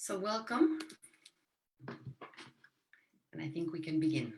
So welcome, and I think we can begin.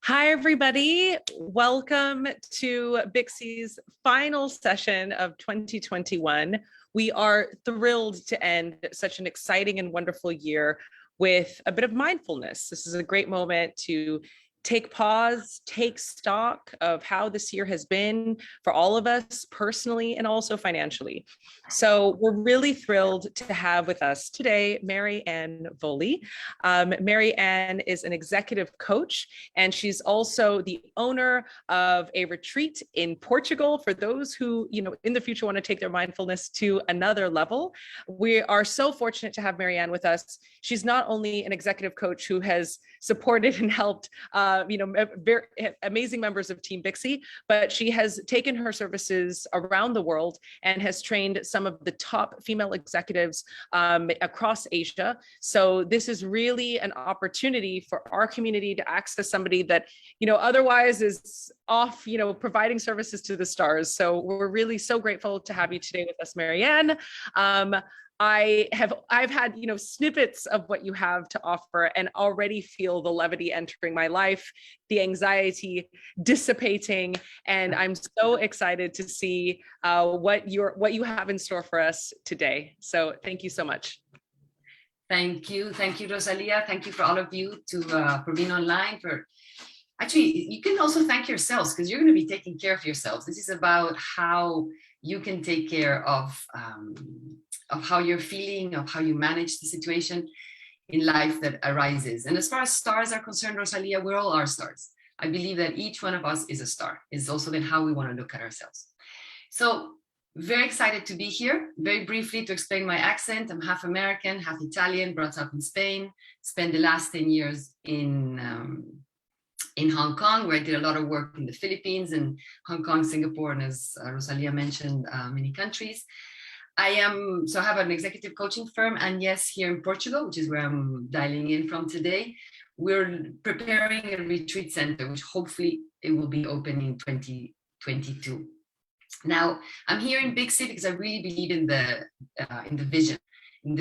Hi, everybody. Welcome to BIXI's final session of 2021. We are thrilled to end such an exciting and wonderful year with a bit of mindfulness. This is a great moment to take pause, take stock of how this year has been for all of us personally and also financially. So we're really thrilled to have with us today MaryAnn Voli. MaryAnn is an executive coach, and she's also the owner of a retreat in Portugal for those who, in the future want to take their mindfulness to another level. We are so fortunate to have MaryAnn with us. She's not only an executive coach who has supported and helped very amazing members of Team BIXI, but she has taken her services around the world and has trained some of the top female executives across Asia. So this is really an opportunity for our community to access somebody that, otherwise is off, providing services to the stars. So we're really so grateful to have you today with us, MaryAnn. I've had, snippets of what you have to offer and already feel the levity entering my life, the anxiety dissipating, and I'm so excited to see what you have in store for us today. So thank you so much. Thank you, Rosalia. Thank you for all of you for being online. Actually, you can also thank yourselves because you're going to be taking care of yourselves. This is about how you can take care of how you're feeling, of how you manage the situation in life that arises. And as far as stars are concerned, Rosalia, we're all our stars. I believe that each one of us is a star. It's also then how we want to look at ourselves. So very excited to be here. Very briefly to explain my accent, I'm half American, half Italian, brought up in Spain, spent the last 10 years in Hong Kong, where I did a lot of work in the Philippines and Hong Kong, Singapore, and as Rosalia mentioned, many countries. I have an executive coaching firm, and yes, here in Portugal, which is where I'm dialing in from today, we're preparing a retreat center, which hopefully it will be open in 2022. Now, I'm here in BIXI because I really believe in the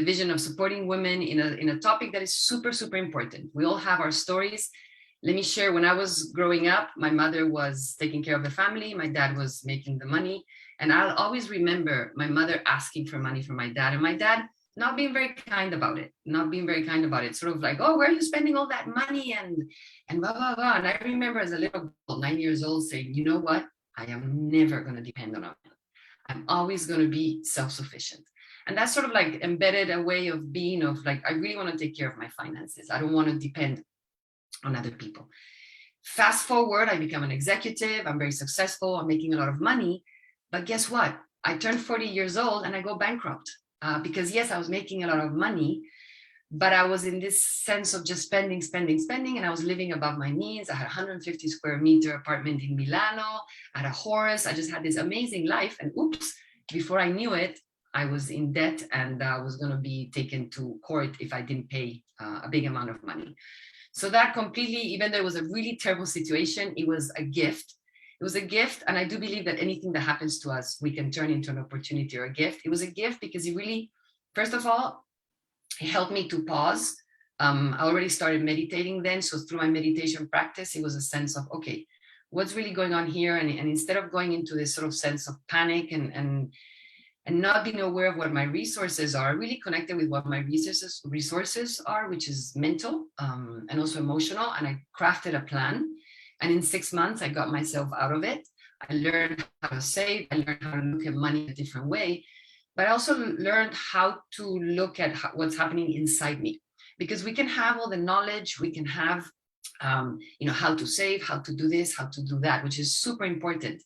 vision of supporting women in a topic that is super, super important. We all have our stories. Let me share, when I was growing up, my mother was taking care of the family, my dad was making the money. And I'll always remember my mother asking for money from my dad, and my dad not being very kind about it, sort of like, oh, where are you spending all that money and blah, blah, blah. And I remember as a little girl, 9 years old, saying, you know what? I am never going to depend on a man. I'm always going to be self-sufficient. And that's sort of like embedded a way of being of like, I really want to take care of my finances. I don't want to depend on other people. Fast forward, I become an executive. I'm very successful. I'm making a lot of money. But guess what? I turned 40 years old and I go bankrupt because yes, I was making a lot of money, but I was in this sense of just spending, and I was living above my means. I had a 150 square meter apartment in Milano, I had a horse. I just had this amazing life, and oops, before I knew it, I was in debt and I was going to be taken to court if I didn't pay a big amount of money. So that completely, even though it was a really terrible situation, it was a gift. It was a gift, and I do believe that anything that happens to us, we can turn into an opportunity or a gift. It was a gift because it really, first of all, it helped me to pause. I already started meditating then, so through my meditation practice, it was a sense of, okay, what's really going on here? And instead of going into this sort of sense of panic and not being aware of what my resources are, really connected with what my resources are, which is mental and also emotional, and I crafted a plan. And in 6 months, I got myself out of it. I learned how to save. I learned how to look at money a different way. But I also learned how to look at what's happening inside me. Because we can have all the knowledge, we can have, how to save, how to do this, how to do that, which is super important.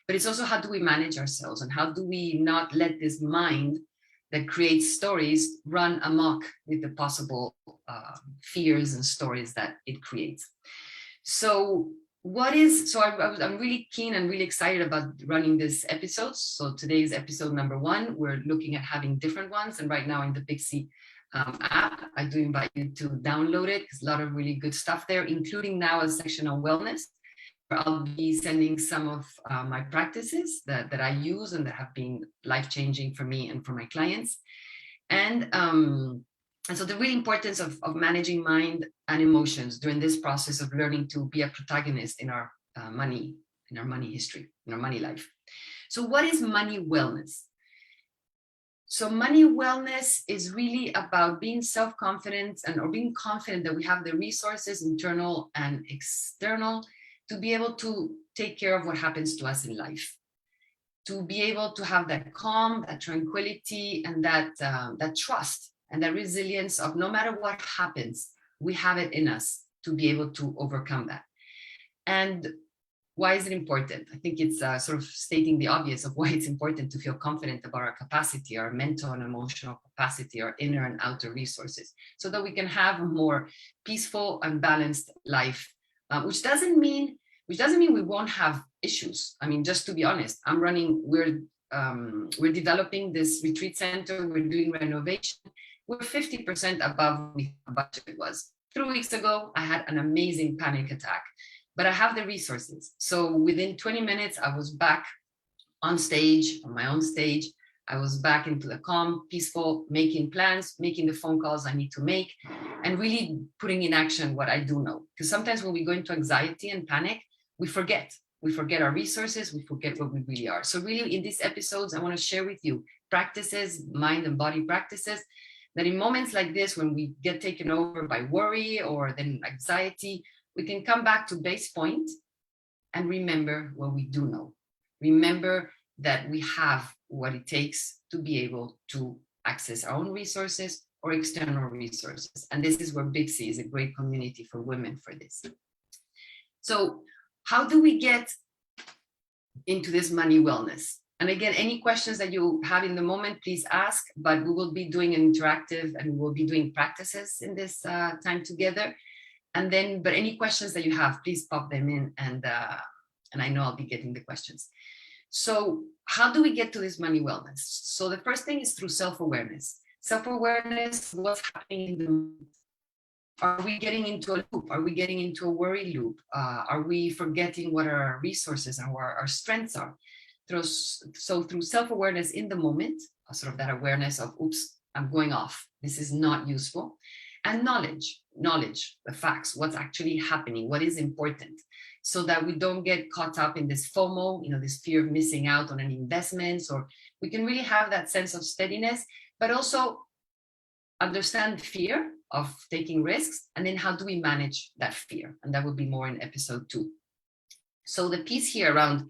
But it's also how do we manage ourselves and how do we not let this mind that creates stories run amok with the possible fears and stories that it creates. So I'm really keen and really excited about running this episode. So today is episode number 1. We're looking at having different ones. And right now in the BIXI app, I do invite you to download it. There's a lot of really good stuff there, including now a section on wellness. I'll be sending some of my practices that I use and that have been life-changing for me and for my clients. And so the real importance of managing mind and emotions during this process of learning to be a protagonist in our money history, in our money life. So what is money wellness? So money wellness is really about being self-confident or being confident that we have the resources, internal and external, to be able to take care of what happens to us in life, to be able to have that calm, that tranquility, and that trust and that resilience of no matter what happens, we have it in us to be able to overcome that. And why is it important? I think it's sort of stating the obvious of why it's important to feel confident about our capacity, our mental and emotional capacity, our inner and outer resources, so that we can have a more peaceful and balanced life, which doesn't mean we won't have issues. I mean, just to be honest, we're developing this retreat center, we're doing renovation, we're 50% above what the budget was. 3 weeks ago, I had an amazing panic attack, but I have the resources. So within 20 minutes, I was back on stage, on my own stage. I was back into the calm, peaceful, making plans, making the phone calls I need to make, and really putting in action what I do know. Because sometimes when we go into anxiety and panic, we forget our resources, we forget what we really are. So really in these episodes, I want to share with you practices, mind and body practices, that in moments like this, when we get taken over by worry or then anxiety, we can come back to base point and remember what we do know. Remember that we have what it takes to be able to access our own resources or external resources. And this is where Big C is a great community for women for this. So how do we get into this money wellness? And again, any questions that you have in the moment, please ask, but we will be doing an interactive and we will be doing practices in this time together. And then, but any questions that you have, please pop them in, and I know I'll be getting the questions. So how do we get to this money wellness? So the first thing is through self-awareness. Self-awareness, what's happening in the moment. Are we getting into a loop? Are we getting into a worry loop? Are we forgetting what our resources and where our strengths are? So through self-awareness in the moment, sort of that awareness of, oops, I'm going off. This is not useful. And knowledge, the facts, what's actually happening, what is important, so that we don't get caught up in this FOMO, this fear of missing out on any investments, or we can really have that sense of steadiness, but also understand fear of taking risks. And then how do we manage that fear? And that will be more in episode 2. So the piece here around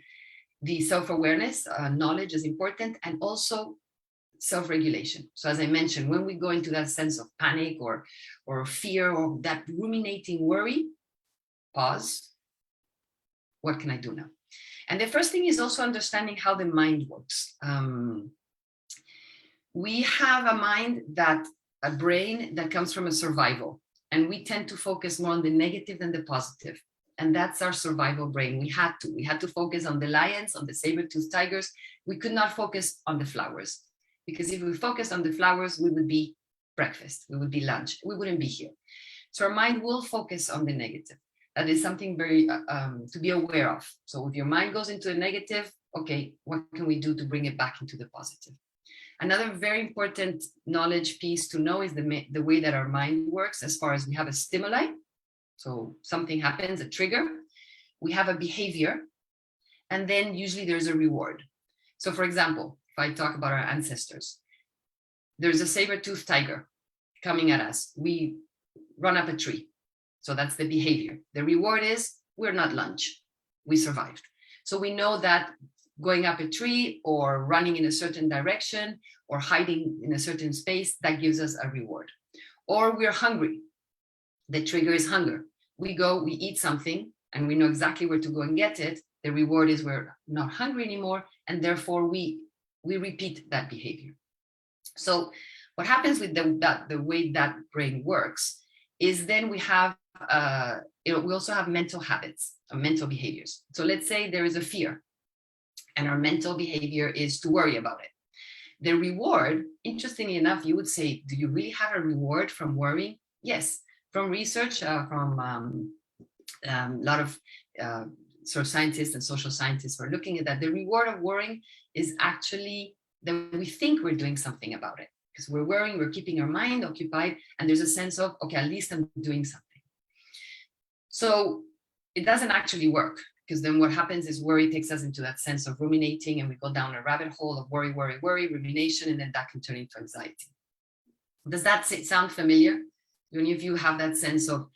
the self-awareness, knowledge is important, and also self-regulation. So as I mentioned, when we go into that sense of panic or fear or that ruminating worry, pause. What can I do now? And the first thing is also understanding how the mind works. We have a brain that comes from a survival, and we tend to focus more on the negative than the positive. And that's our survival brain. We had to focus on the lions, on the saber-toothed tigers. We could not focus on the flowers. Because if we focused on the flowers, we would be breakfast, we would be lunch, we wouldn't be here. So our mind will focus on the negative. That is something very to be aware of. So if your mind goes into the negative, okay, what can we do to bring it back into the positive? Another very important knowledge piece to know is the way that our mind works, as far as we have a stimuli. So something happens, a trigger, we have a behavior, and then usually there's a reward. So for example, if I talk about our ancestors, there's a saber-toothed tiger coming at us. We run up a tree. So that's the behavior. The reward is we're not lunch. We survived. So we know that going up a tree or running in a certain direction or hiding in a certain space, that gives us a reward. Or we're hungry. The trigger is hunger. We go, we eat something, and we know exactly where to go and get it. The reward is we're not hungry anymore, and therefore we repeat that behavior. So what happens with the way that brain works is then we have, we also have mental habits or mental behaviors. So let's say there is a fear, and our mental behavior is to worry about it. The reward, interestingly enough, you would say, do you really have a reward from worrying? Yes, from research, from a lot of sort of scientists and social scientists were looking at that. The reward of worrying is actually that we think we're doing something about it. Because we're worrying, we're keeping our mind occupied, and there's a sense of, okay, at least I'm doing something. So it doesn't actually work, because then what happens is worry takes us into that sense of ruminating, and we go down a rabbit hole of worry, rumination, and then that can turn into anxiety. Does that sound familiar? Do any of you have that sense of,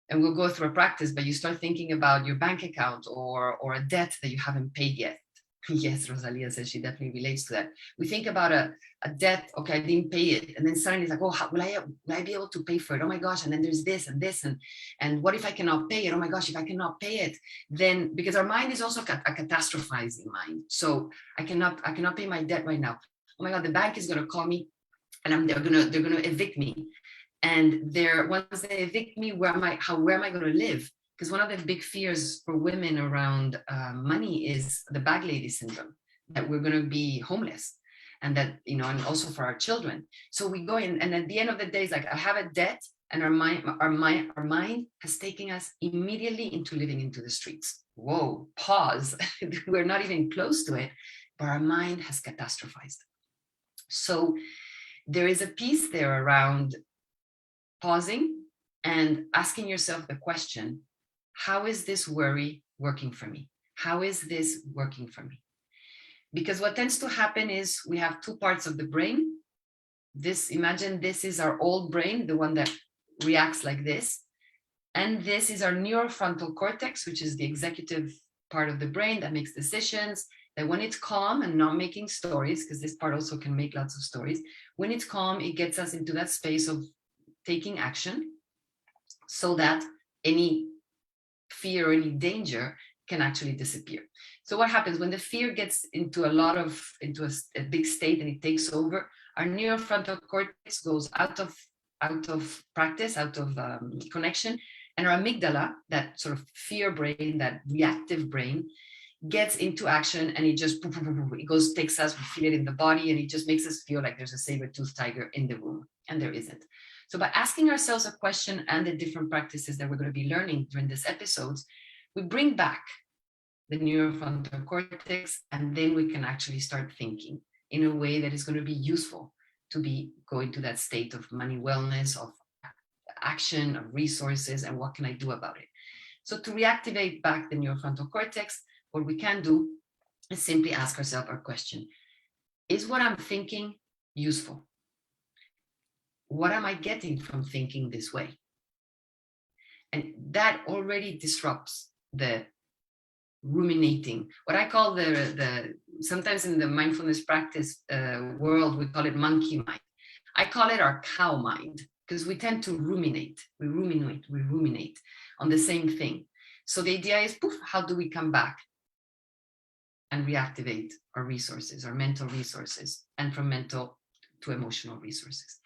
and we'll go through a practice, but you start thinking about your bank account or a debt that you haven't paid yet. Yes, Rosalia says she definitely relates to that. We think about a debt, okay, I didn't pay it. And then suddenly it's like, oh, will I be able to pay for it? Oh my gosh, and then there's this and this, and what if I cannot pay it? Oh my gosh, if I cannot pay it, then, because our mind is also a catastrophizing mind. So I cannot pay my debt right now. Oh my God, the bank is gonna call me and they're gonna evict me. And once they evict me, where am I gonna live? Because one of the big fears for women around money is the bag lady syndrome, that we're going to be homeless, and that, and also for our children. So we go in, and at the end of the day, it's like, I have a debt, and our mind has taken us immediately into living into the streets. Whoa, pause. We're not even close to it, but our mind has catastrophized. So there is a piece there around pausing and asking yourself the question, how is this worry working for me? How is this working for me? Because what tends to happen is we have two parts of the brain. Imagine this is our old brain, the one that reacts like this. And this is our neurofrontal cortex, which is the executive part of the brain that makes decisions, that when it's calm and not making stories, because this part also can make lots of stories, when it's calm, it gets us into that space of taking action so that any fear or any danger can actually disappear. So what happens when the fear gets into a big state and it takes over, our neurofrontal cortex goes out of practice, out of connection, and our amygdala, that sort of fear brain, that reactive brain, gets into action, and it just takes us, we feel it in the body, and it just makes us feel like there's a saber-toothed tiger in the room, and there isn't. So by asking ourselves a question and the different practices that we're going to be learning during these episodes, we bring back the neurofrontal cortex, and then we can actually start thinking in a way that is going to be useful to be going to that state of money wellness, of action, of resources, and what can I do about it? So to reactivate back the neurofrontal cortex, what we can do is simply ask ourselves our question, is what I'm thinking useful? What am I getting from thinking this way? And that already disrupts the ruminating. What I call sometimes in the mindfulness practice world, we call it monkey mind. I call it our cow mind, because we tend to ruminate. We ruminate on the same thing. So the idea is, how do we come back and reactivate our resources, our mental resources, and from mental to emotional resources?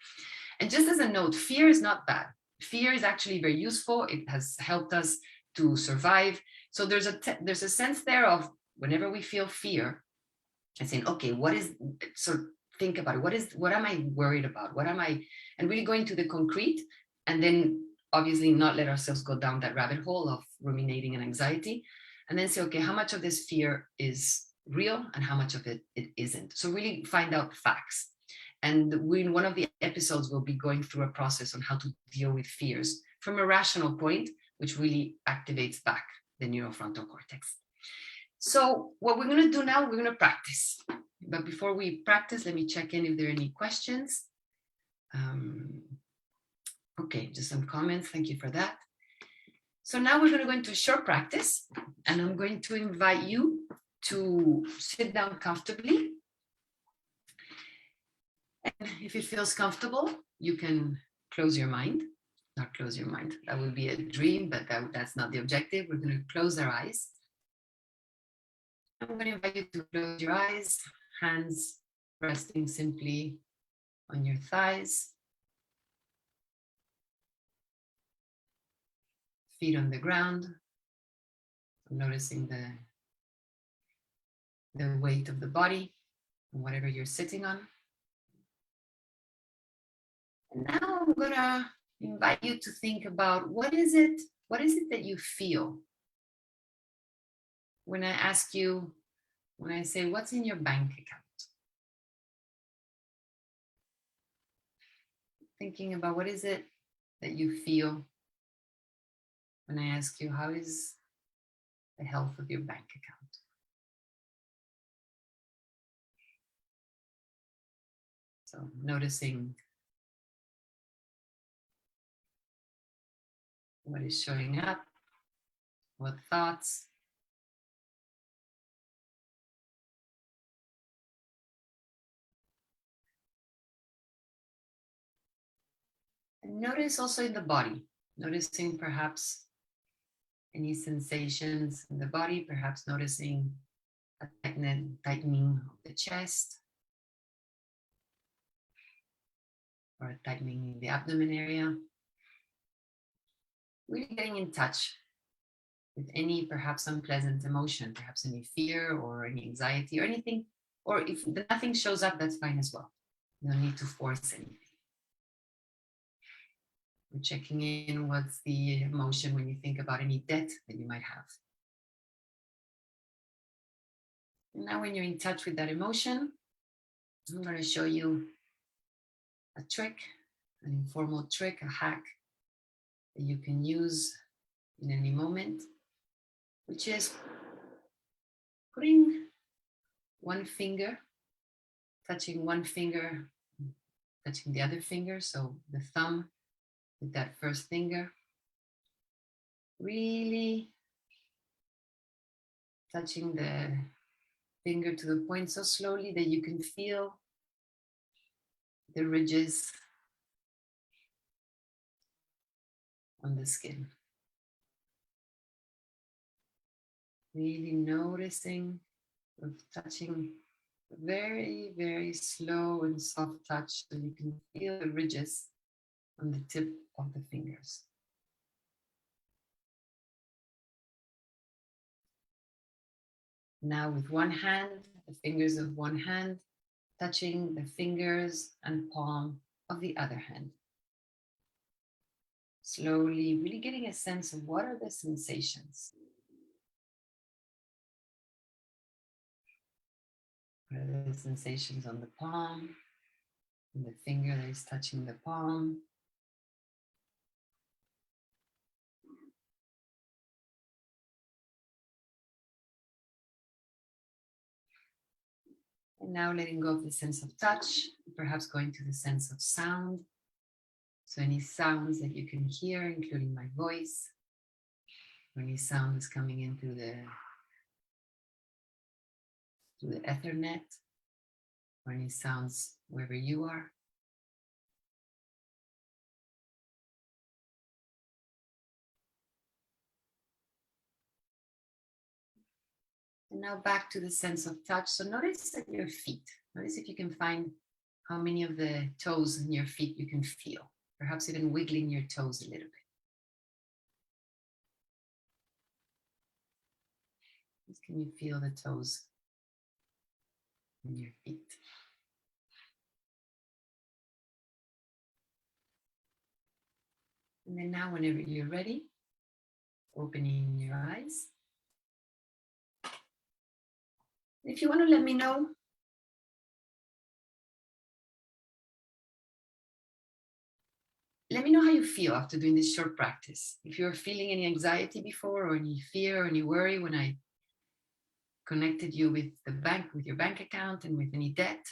And just as a note, fear is not bad. Fear is actually very useful. It has helped us to survive. So there's a sense there of, whenever we feel fear, and saying, okay, think about it. What am I worried about? And really going to the concrete, and then obviously not let ourselves go down that rabbit hole of ruminating and anxiety, and then say, okay, how much of this fear is real and how much of it isn't? So really find out facts. And in one of the episodes, we'll be going through a process on how to deal with fears from a rational point, which really activates back the neurofrontal cortex. So what we're going to do now, we're going to practice. But before we practice, let me check in if there are any questions. Okay, just some comments. Thank you for that. So now we're going to go into a short practice, and I'm going to invite you to sit down comfortably. And if it feels comfortable, you can close your mind. Not close your mind. That would be a dream, but that's not the objective. We're going to close our eyes. I'm going to invite you to close your eyes, hands resting simply on your thighs, feet on the ground, noticing the weight of the body, whatever you're sitting on. And now I'm going to invite you to think about what is it that you feel when I ask you, when I say, what's in your bank account? Thinking about what is it that you feel when I ask you, how is the health of your bank account? So noticing what is showing up, what thoughts. And notice also in the body, noticing perhaps any sensations in the body, perhaps noticing a tightening of the chest, or a tightening in the abdomen area. Really getting in touch with any perhaps unpleasant emotion, perhaps any fear or any anxiety or anything, or if nothing shows up, that's fine as well. No need to force anything. We're checking in what's the emotion when you think about any debt that you might have. And now when you're in touch with that emotion, I'm going to show you a trick, an informal trick, a hack that you can use in any moment, which is putting one finger, touching one finger, touching the other finger, so the thumb with that first finger, really touching the finger to the point so slowly that you can feel the ridges on the skin. Really noticing, of touching very, very slow and soft touch so you can feel the ridges on the tip of the fingers. Now with one hand, the fingers of one hand, touching the fingers and palm of the other hand. Slowly, really getting a sense of what are the sensations. What are the sensations on the palm, and the finger that is touching the palm. And now letting go of the sense of touch, perhaps going to the sense of sound. So any sounds that you can hear, including my voice, or any sounds coming in through the Ethernet, or any sounds wherever you are. And now back to the sense of touch. So notice at your feet. Notice if you can find how many of the toes in your feet you can feel. Perhaps even wiggling your toes a little bit. Just can you feel the toes in your feet? And then now whenever you're ready, opening your eyes. If you want to let me know how you feel after doing this short practice. If you're feeling any anxiety before, or any fear or any worry when I connected you with the bank, with your bank account and with any debt.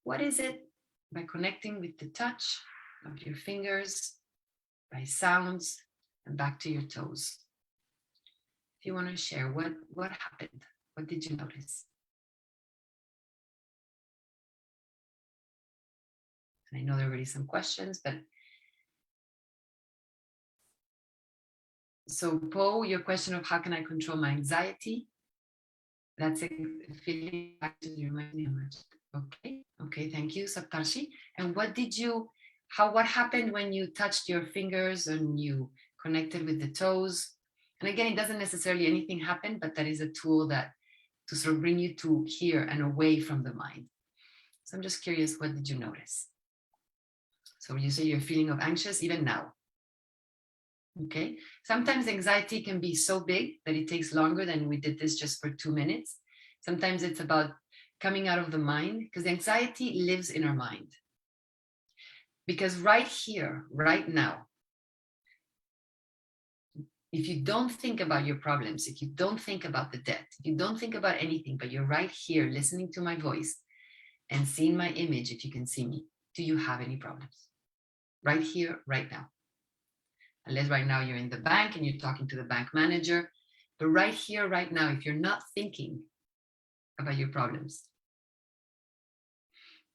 What is it by connecting with the touch of your fingers, by sounds, and back to your toes? If you want to share, what happened? What did you notice? And I know there are already some questions, but so Poe, your question of how can I control my anxiety? That's a feeling actually reminds me how much. Okay, thank you, Saptarshi. And what happened when you touched your fingers and you connected with the toes? And again, it doesn't necessarily anything happen, but that is a tool that to sort of bring you to here and away from the mind. So I'm just curious, what did you notice? So you say you're feeling of anxious even now. Okay. Sometimes anxiety can be so big that it takes longer than we did this just for 2 minutes. Sometimes it's about coming out of the mind, because anxiety lives in our mind. Because right here, right now, if you don't think about your problems, if you don't think about the debt, if you don't think about anything, but you're right here listening to my voice and seeing my image, if you can see me, do you have any problems? Right here, right now. Unless right now you're in the bank and you're talking to the bank manager. But right here, right now, if you're not thinking about your problems.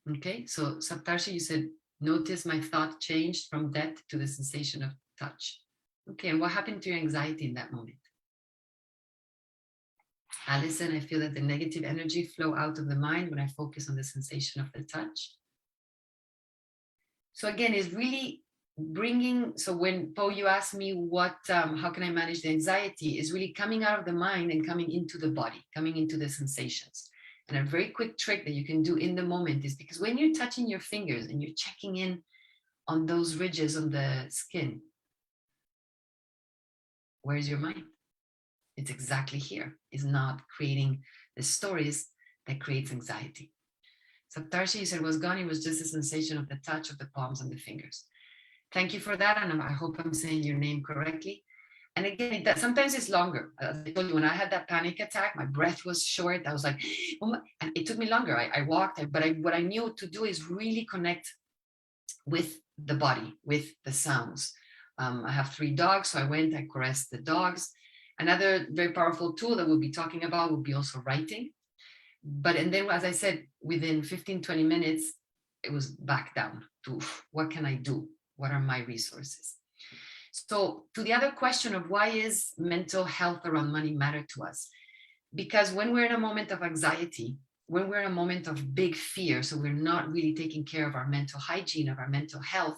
Okay, so Saptarshi, you said, notice my thought changed from debt to the sensation of touch. Okay, and what happened to your anxiety in that moment? Alison, I feel that the negative energy flow out of the mind when I focus on the sensation of the touch. So again, it's really bringing, so when Poe, you asked me how can I manage the anxiety, is really coming out of the mind and coming into the body, coming into the sensations. And a very quick trick that you can do in the moment is, because when you're touching your fingers and you're checking in on those ridges on the skin, where's your mind? It's exactly here. It's not creating the stories that creates anxiety. Saptarshi, you said, was gone. It was just a sensation of the touch of the palms and the fingers. Thank you for that. And I hope I'm saying your name correctly. And again, sometimes it's longer. As I told you, when I had that panic attack, my breath was short. I was like, oh my, and it took me longer. I walked, but what I knew to do is really connect with the body, with the sounds. I have 3 dogs, so I went, I caressed the dogs. Another very powerful tool that we'll be talking about will be also writing. And then, as I said, within 15, 20 minutes, it was back down to what can I do? What are my resources? So to the other question of why is mental health around money matter to us? Because when we're in a moment of anxiety, when we're in a moment of big fear, so we're not really taking care of our mental hygiene, of our mental health,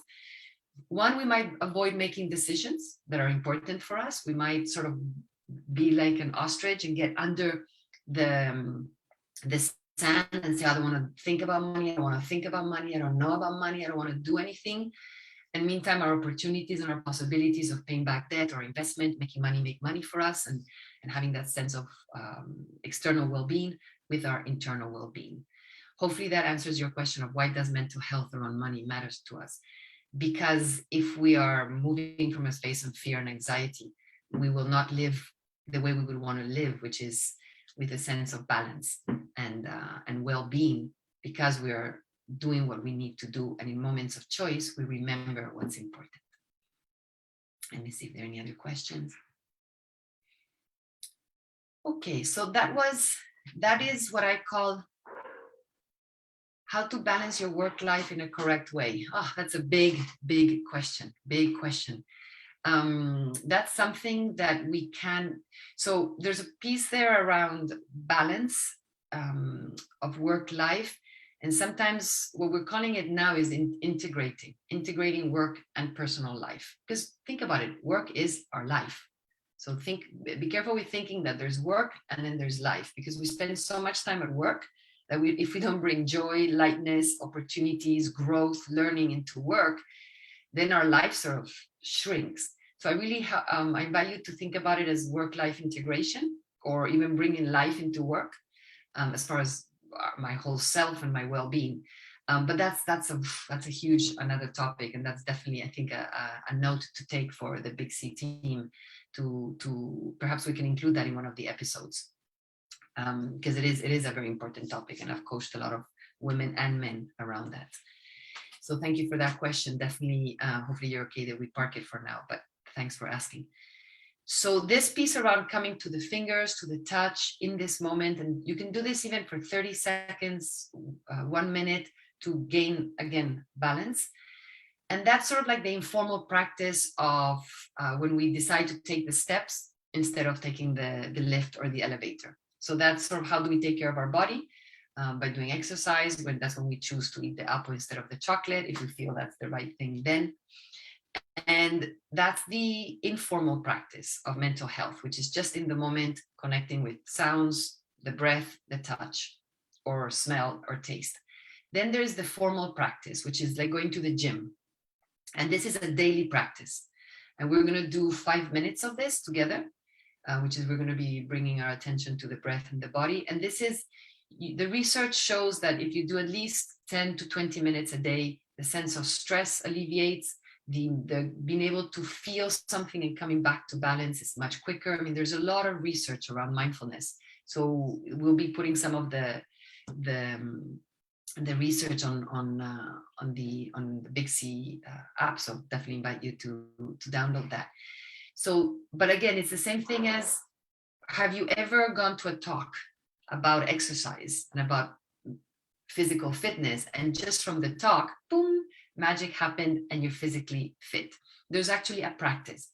one, we might avoid making decisions that are important for us. We might sort of be like an ostrich and get under the sand and say, I don't want to think about money. I don't want to think about money. I don't know about money. I don't want to do anything. And meantime, our opportunities and our possibilities of paying back debt or investment, making money make money for us, and having that sense of external well-being with our internal well-being. Hopefully that answers your question of why does mental health around money matters to us? Because if we are moving from a space of fear and anxiety, we will not live the way we would want to live, which is with a sense of balance and well-being, because we are doing what we need to do. And in moments of choice, we remember what's important. Let me see if there are any other questions. Okay, so that is what I call how to balance your work life in a correct way. Oh, that's a big question, That's something that we can, so there's a piece there around balance of work life. And sometimes what we're calling it now is integrating work and personal life. Because think about it, work is our life. So be careful with thinking that there's work and then there's life, because we spend so much time at work that if we don't bring joy, lightness, opportunities, growth, learning into work, then our life sort of shrinks. So I really I invite you to think about it as work-life integration, or even bringing life into work, as far as my whole self and my well-being. But that's a huge another topic, and that's definitely, I think, a note to take for the Big C team to perhaps we can include that in one of the episodes, because it is a very important topic, and I've coached a lot of women and men around that. So thank you for that question. Definitely, hopefully you're okay that we park it for now, but thanks for asking. So this piece around coming to the fingers, to the touch in this moment, and you can do this even for 30 seconds, 1 minute, to gain, again, balance. And that's sort of like the informal practice of when we decide to take the steps instead of taking the lift or the elevator. So that's sort of how do we take care of our body, by doing exercise. That's when we choose to eat the apple instead of the chocolate, if we feel that's the right thing then. And that's the informal practice of mental health, which is just in the moment, connecting with sounds, the breath, the touch, or smell or taste. Then there's the formal practice, which is like going to the gym. And this is a daily practice. And we're going to do 5 minutes of this together, which is we're going to be bringing our attention to the breath and the body. And this is, the research shows that if you do at least 10 to 20 minutes a day, the sense of stress alleviates, the being able to feel something and coming back to balance is much quicker. I mean, there's a lot of research around mindfulness. So we'll be putting some of the research on the Big C app. So definitely invite you to download that. So, but again, it's the same thing as, have you ever gone to a talk about exercise and about physical fitness, and just from the talk, boom, magic happened and you're physically fit? There's actually a practice.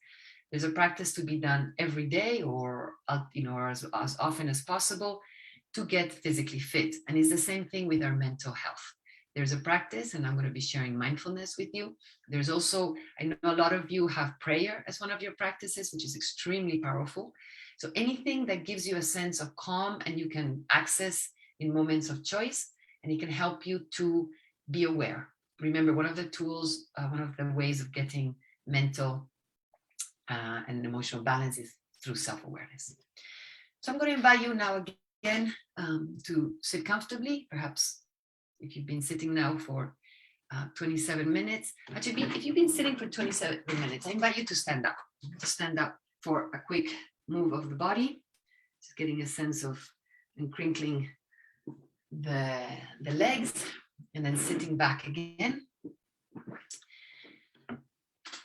There's a practice to be done every day, or or as often as possible, to get physically fit. And it's the same thing with our mental health. There's a practice, and I'm going to be sharing mindfulness with you. There's also, I know a lot of you have prayer as one of your practices, which is extremely powerful. So anything that gives you a sense of calm and you can access in moments of choice, and it can help you to be aware. Remember, one of the tools, one of the ways of getting mental and emotional balance is through self-awareness. So I'm going to invite you now again to sit comfortably. Perhaps if you've been sitting now for 27 minutes, actually, if you've been sitting for 27 minutes, I invite you to stand up for a quick move of the body, just getting a sense of and crinkling the legs, and then sitting back again.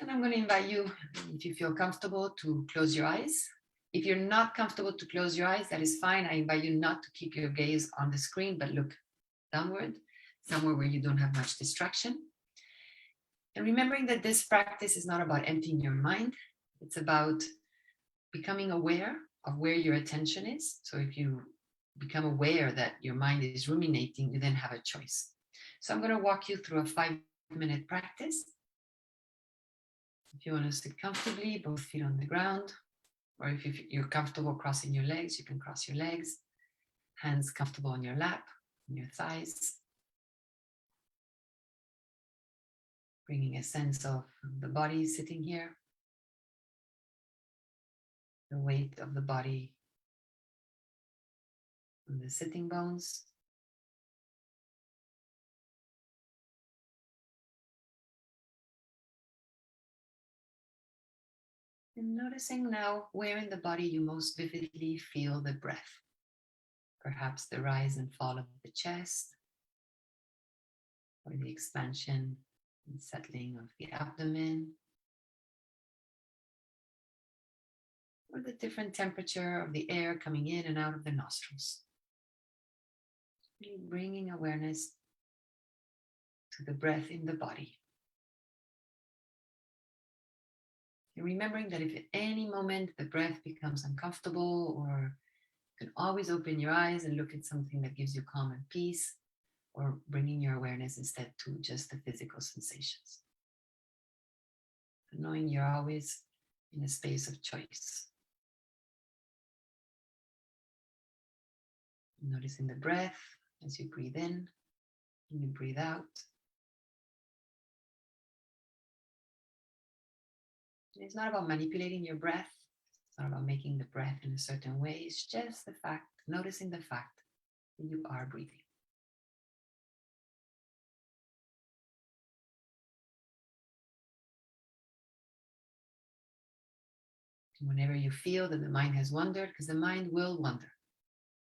And I'm going to invite you, if you feel comfortable, to close your eyes. If you're not comfortable to close your eyes, that is fine. I invite you not to keep your gaze on the screen, but look downward, somewhere where you don't have much distraction. And remembering that this practice is not about emptying your mind. It's about becoming aware of where your attention is. So if you become aware that your mind is ruminating, you then have a choice. So I'm going to walk you through a 5-minute practice. If you want to sit comfortably, both feet on the ground, or if you're comfortable crossing your legs, you can cross your legs. Hands comfortable on your lap, on your thighs. Bringing a sense of the body sitting here. The weight of the body on the sitting bones. And noticing now where in the body you most vividly feel the breath. Perhaps the rise and fall of the chest, or the expansion and settling of the abdomen, or the different temperature of the air coming in and out of the nostrils. Really bringing awareness to the breath in the body. And remembering that if at any moment the breath becomes uncomfortable, or you can always open your eyes and look at something that gives you calm and peace, or bringing your awareness instead to just the physical sensations. Knowing you're always in a space of choice. Noticing the breath as you breathe in and you breathe out. It's not about manipulating your breath. It's not about making the breath in a certain way. It's just the fact, noticing the fact that you are breathing. And whenever you feel that the mind has wandered, because the mind will wander.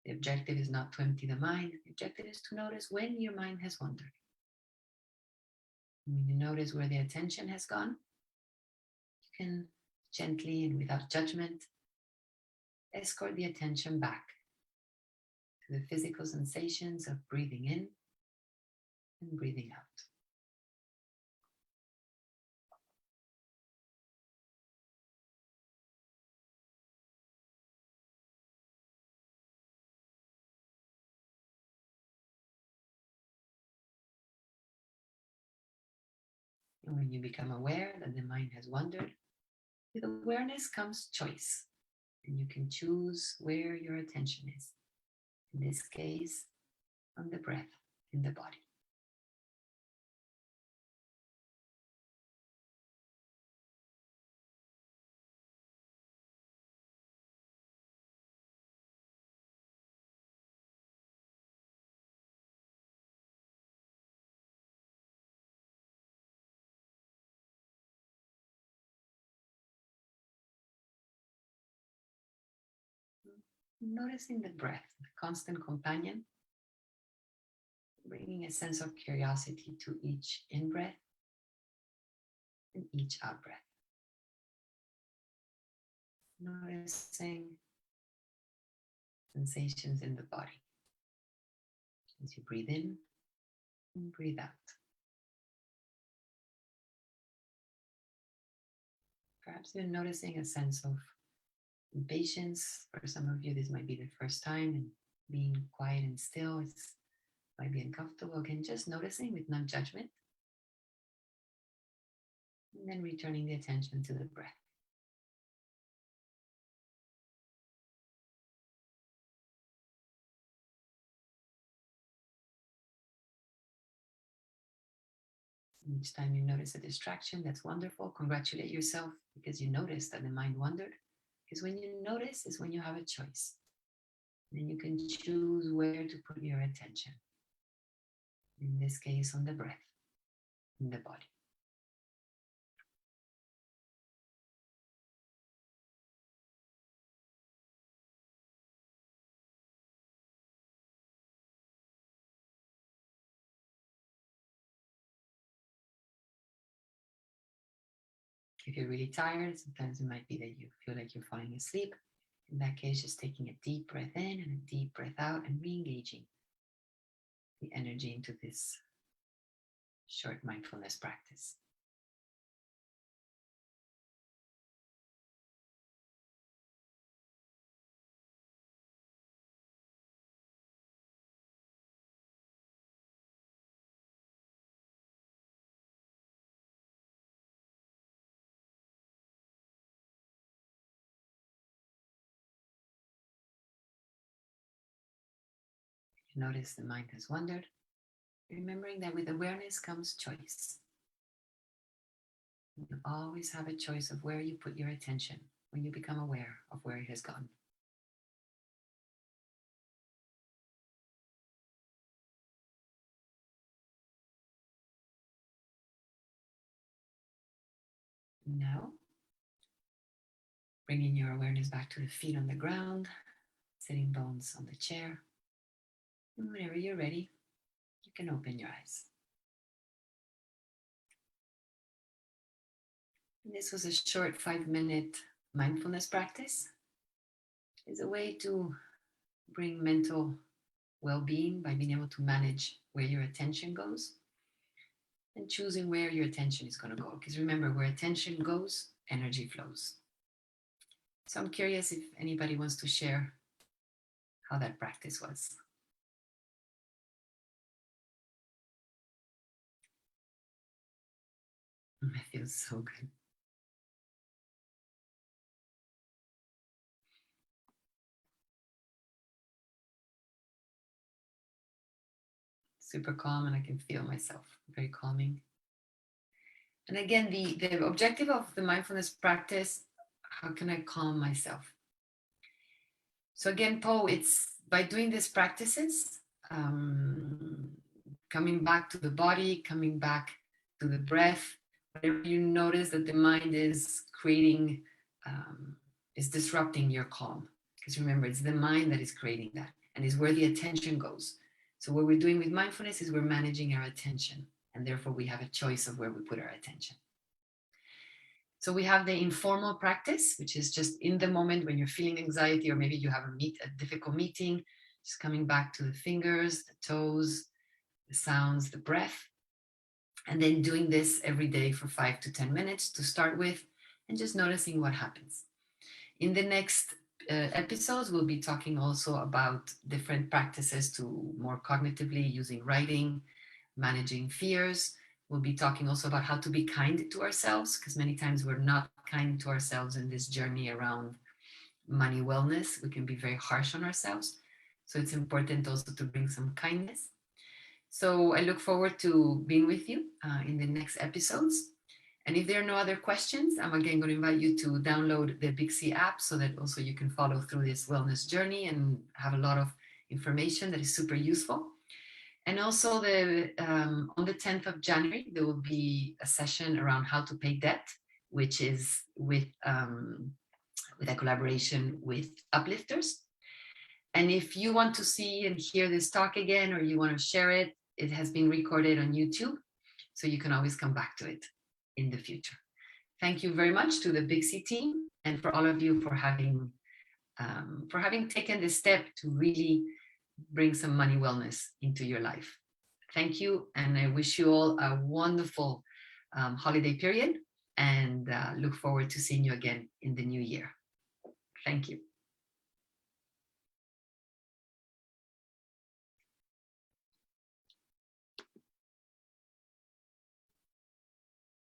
The objective is not to empty the mind. The objective is to notice when your mind has wandered. And when you notice where the attention has gone, you can gently and without judgment escort the attention back to the physical sensations of breathing in and breathing out. And when you become aware that the mind has wandered, with awareness comes choice. And you can choose where your attention is. In this case, on the breath in the body. Noticing the breath, the constant companion, bringing a sense of curiosity to each in-breath and each out-breath. Noticing sensations in the body as you breathe in and breathe out. Perhaps you're noticing a sense of impatience. For some of you, this might be the first time, and being quiet and still might be uncomfortable. Again, just noticing with non-judgment. And then returning the attention to the breath. Each time you notice a distraction, that's wonderful. Congratulate yourself because you noticed that the mind wandered. Because when you notice is when you have a choice. Then you can choose where to put your attention. In this case, on the breath, in the body. If you're really tired, sometimes it might be that you feel like you're falling asleep. In that case, just taking a deep breath in and a deep breath out and re-engaging the energy into this short mindfulness practice. You notice the mind has wandered, remembering that with awareness comes choice. You always have a choice of where you put your attention when you become aware of where it has gone. Now, bringing your awareness back to the feet on the ground, sitting bones on the chair. And whenever you're ready, you can open your eyes. And this was a short 5-minute mindfulness practice. It's a way to bring mental well-being by being able to manage where your attention goes and choosing where your attention is going to go. Because remember, where attention goes, energy flows. So I'm curious if anybody wants to share how that practice was. It feels so good. Super calm, and I can feel myself. Very calming. And again, the objective of the mindfulness practice, how can I calm myself? So again, Poe, it's by doing these practices, coming back to the body, coming back to the breath, whenever you notice that the mind is creating, is disrupting your calm. Because remember, it's the mind that is creating that, and is where the attention goes. So what we're doing with mindfulness is we're managing our attention, and therefore we have a choice of where we put our attention. So we have the informal practice, which is just in the moment when you're feeling anxiety, or maybe you have a difficult meeting, just coming back to the fingers, the toes, the sounds, the breath, and then doing this every day for 5 to 10 minutes to start with, and just noticing what happens. In the next episodes, we'll be talking also about different practices to more cognitively using writing, managing fears. We'll be talking also about how to be kind to ourselves, because many times we're not kind to ourselves in this journey around money wellness. We can be very harsh on ourselves. So it's important also to bring some kindness. So I look forward to being with you in the next episodes. And if there are no other questions, I'm again going to invite you to download the Big C app so that also you can follow through this wellness journey and have a lot of information that is super useful. And also on the 10th of January, there will be a session around how to pay debt, which is with a collaboration with Uplifters. And if you want to see and hear this talk again, or you want to share it, it has been recorded on YouTube, so you can always come back to it in the future. Thank you very much to the Big C team, and for all of you for having taken this step to really bring some money wellness into your life. Thank you, and I wish you all a wonderful holiday period, and look forward to seeing you again in the new year. Thank you.